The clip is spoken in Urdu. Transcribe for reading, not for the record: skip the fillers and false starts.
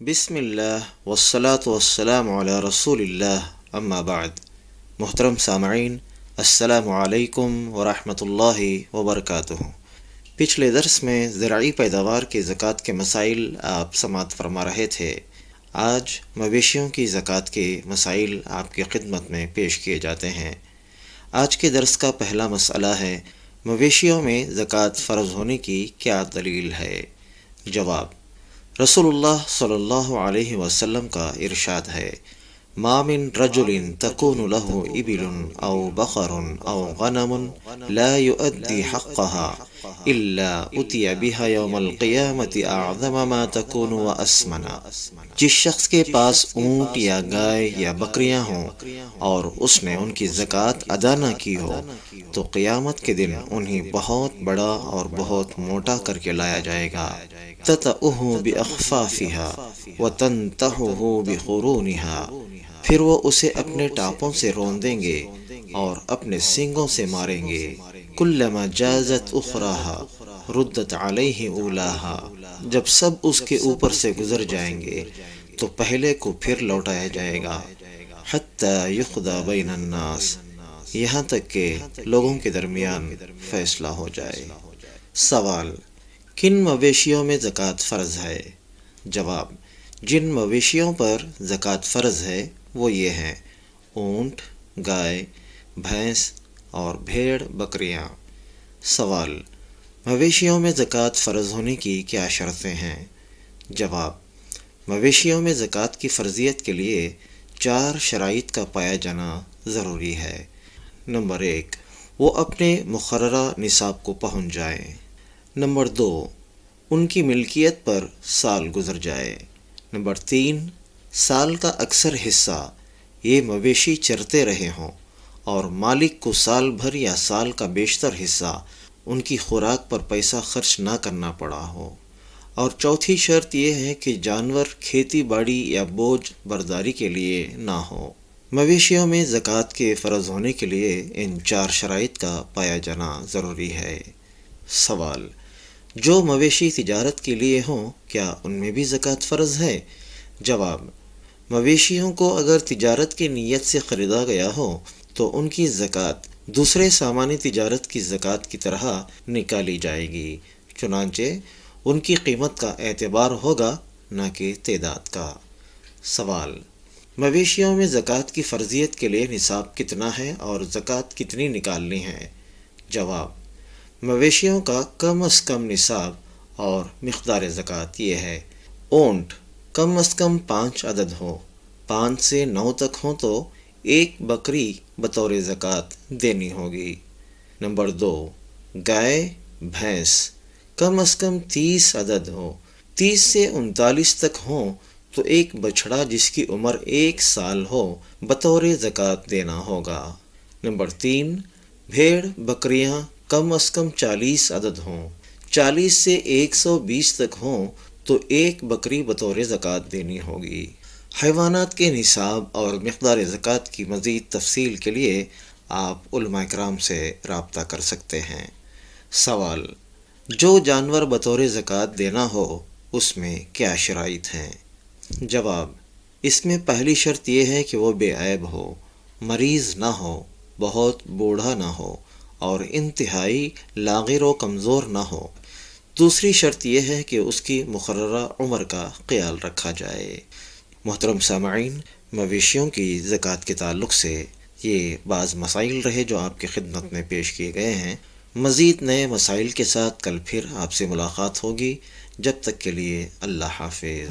بسم اللہ والصلاة والسلام علی رسول اللہ اما بعد۔ محترم سامعین، السلام علیکم ورحمۃ اللہ وبرکاتہ۔ پچھلے درس میں زرعی پیداوار کی زکوٰۃ کے مسائل آپ سماعت فرما رہے تھے۔ آج مویشیوں کی زکوٰۃ کے مسائل آپ کی خدمت میں پیش کیے جاتے ہیں۔ آج کے درس کا پہلا مسئلہ ہے، مویشیوں میں زکوٰۃ فرض ہونے کی کیا دلیل ہے؟ جواب: رسول اللہ صلی اللہ علیہ وسلم کا ارشاد ہے، ما من رجل تکون له ابل او بقر او غنم لا يؤدي حقها الا اتي بها يوم القيامة اعظم ما تكون واسمن۔ جس شخص کے پاس اونٹ یا گائے یا بکریاں ہوں اور اس نے ان کی زکوٰۃ ادا نہ کی ہو تو قیامت کے دن انہیں بہت بڑا اور بہت موٹا کر کے لایا جائے گا۔ تَتَأُهُ بِأَخْفَافِهَا وَتَنْتَهُهُ بِخُرُونِهَا، پھر وہ اسے اپنے ٹاپوں سے رون دیں گے اور اپنے سینگوں سے ماریں گے۔ كُلَّمَا جَازَتْ أُخْرَاهَا رُدَّتْ عَلَيْهِ أُولَاهَا، جب سب اس کے اوپر سے گزر جائیں گے تو پہلے کو پھر لوٹایا جائے گا۔ حَتَّى يُقْضَى بَيْنَ النَّاسِ، یہاں تک کہ لوگوں کے درمیان فیصلہ ہو جائے۔ سوال: کن مویشیوں میں زکوٰۃ فرض ہے؟ جواب: جن مویشیوں پر زکوٰۃ فرض ہے وہ یہ ہیں: اونٹ، گائے، بھینس اور بھیڑ بکریاں۔ سوال: مویشیوں میں زکوٰۃ فرض ہونے کی کیا شرطیں ہیں؟ جواب: مویشیوں میں زکوٰۃ کی فرضیت کے لیے 4 شرائط کا پایا جانا ضروری ہے۔ نمبر 1، وہ اپنے مقررہ نصاب کو پہنچ جائیں۔ نمبر 2، ان کی ملکیت پر سال گزر جائے۔ نمبر 3، سال کا اکثر حصہ یہ مویشی چرتے رہے ہوں اور مالک کو سال بھر یا سال کا بیشتر حصہ ان کی خوراک پر پیسہ خرچ نہ کرنا پڑا ہو۔ اور چوتھی شرط یہ ہے کہ جانور کھیتی باڑی یا بوجھ برداری کے لیے نہ ہو۔ مویشیوں میں زکوٰۃ کے فرض ہونے کے لیے ان 4 شرائط کا پایا جانا ضروری ہے۔ سوال: جو مویشی تجارت کے لیے ہوں کیا ان میں بھی زکوٰۃ فرض ہے؟ جواب: مویشیوں کو اگر تجارت کی نیت سے خریدا گیا ہو تو ان کی زکوٰۃ دوسرے سامان تجارت کی زکوٰۃ کی طرح نکالی جائے گی، چنانچہ ان کی قیمت کا اعتبار ہوگا نہ کہ تعداد کا۔ سوال: مویشیوں میں زکوٰۃ کی فرضیت کے لیے نصاب کتنا ہے اور زکوٰۃ کتنی نکالنی ہے؟ جواب: مویشیوں کا کم از کم نصاب اور مقدار زکوٰۃ یہ ہے: اونٹ کم از کم 5 عدد ہو، 5 سے 9 تک ہوں تو 1 بکری بطور زکوٰۃ دینی ہوگی۔ نمبر 2، گائے بھینس کم از کم 30 عدد ہو، 30 سے 39 تک ہوں تو 1 بچھڑا جس کی عمر 1 سال ہو بطور زکوٰۃ دینا ہوگا۔ نمبر 3، بھیڑ بکریاں کم از کم 40 عدد ہوں، 40 سے 120 تک ہوں تو 1 بکری بطور زکوٰۃ دینی ہوگی۔ حیوانات کے نصاب اور مقدار زکوٰۃ کی مزید تفصیل کے لیے آپ علماء کرام سے رابطہ کر سکتے ہیں۔ سوال: جو جانور بطور زکوٰۃ دینا ہو اس میں کیا شرائط ہیں؟ جواب: اس میں پہلی شرط یہ ہے کہ وہ بے عیب ہو، مریض نہ ہو، بہت بوڑھا نہ ہو اور انتہائی لاغر و کمزور نہ ہو۔ دوسری شرط یہ ہے کہ اس کی مقررہ عمر کا خیال رکھا جائے۔ محترم سامعین، مویشیوں کی زکوٰۃ کے تعلق سے یہ بعض مسائل رہے جو آپ کی خدمت میں پیش کیے گئے ہیں۔ مزید نئے مسائل کے ساتھ کل پھر آپ سے ملاقات ہوگی۔ جب تک کے لیے اللہ حافظ۔